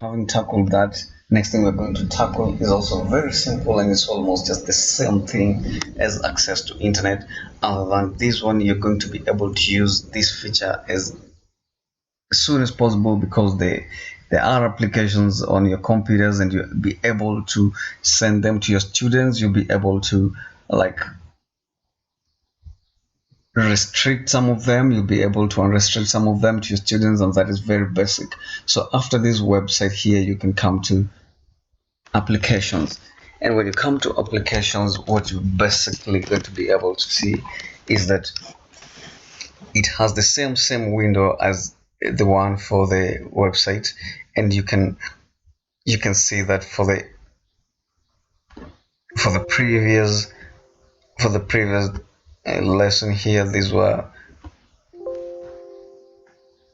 Having tackled that, next thing we're going to tackle is also very simple and it's almost just the same thing as access to internet. Other than this one, you're going to be able to use this feature as soon as possible because there are applications on your computers and you'll be able to send them to your students. You'll be able to like restrict some of them, you'll be able to unrestrict some of them to your students, and that is very basic. So after this website here, you can come to applications, and when you come to applications, what you're basically going to be able to see is that it has the same window as the one for the website, and you can see that for the previous lesson here, these were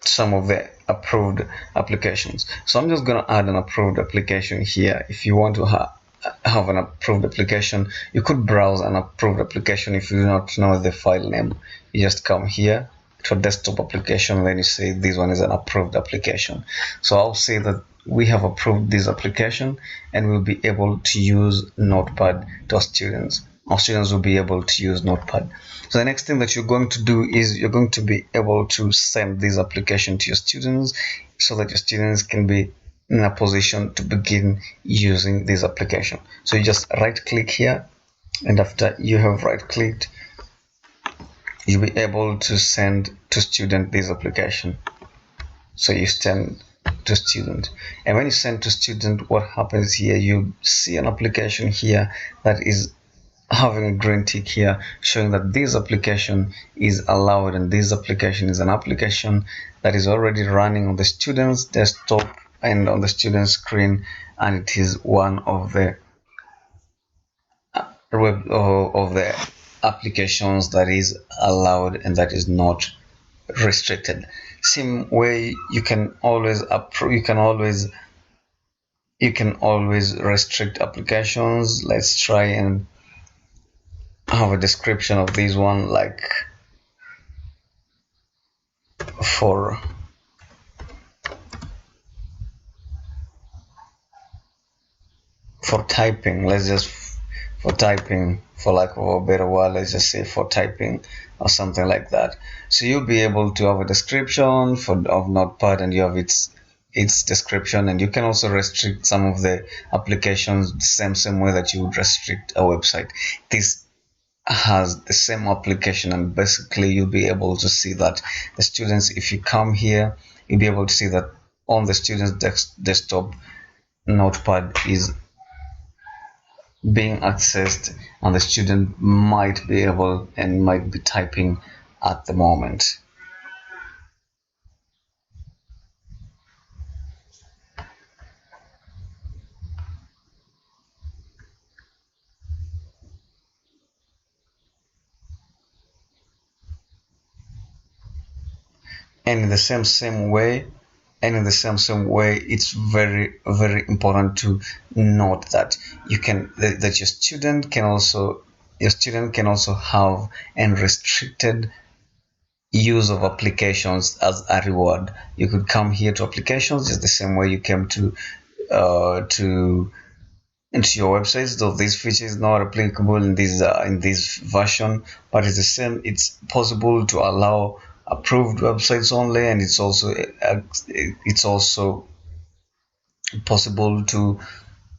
some of the approved applications. So I'm just going to add an approved application here. If you want to have an approved application, you could browse an approved application. If you do not know the file name, you just come here to a desktop application, then you say this one is an approved application. So I'll say that we have approved this application and we'll be able to use Notepad to our students. Our students will be able to use Notepad. So the next thing that you're going to do is you're going to be able to send this application to your students so that your students can be in a position to begin using this application. So you just right click here, and after you have right clicked, you'll be able to send to student this application. So you send to student, and when you send to student, what happens here, you see an application here that is having a green tick here showing that this application is allowed, and this application is an application that is already running on the student's desktop and on the student's screen, and it is one of the applications that is allowed and that is not restricted. Same way, you can always restrict applications. Let's try and have a description of this one, like for typing. Let's just for typing, for lack of a better word, let's just say for typing or something like that. So you'll be able to have a description of Notepad, and you have its description, and you can also restrict some of the applications the same way that you would restrict a website. This has the same application, and basically you'll be able to see that the students, if you come here, you'll be able to see that on the students desktop, Notepad is being accessed, and the student might be able and might be typing at the moment. And in the same way, it's very important to note that your student can also have unrestricted use of applications as a reward. You could come here to applications just the same way you came to into your websites, though this feature is not applicable in this version, but it's the same. It's possible to allow approved websites only, and it's also possible to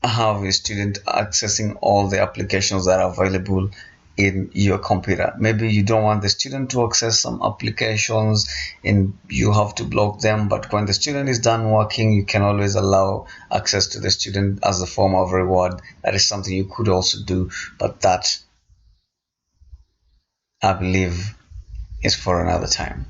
have a student accessing all the applications that are available in your computer. Maybe you don't want the student to access some applications and you have to block them, but when the student is done working, you can always allow access to the student as a form of reward. That is something you could also do, but that, I believe, is for another time.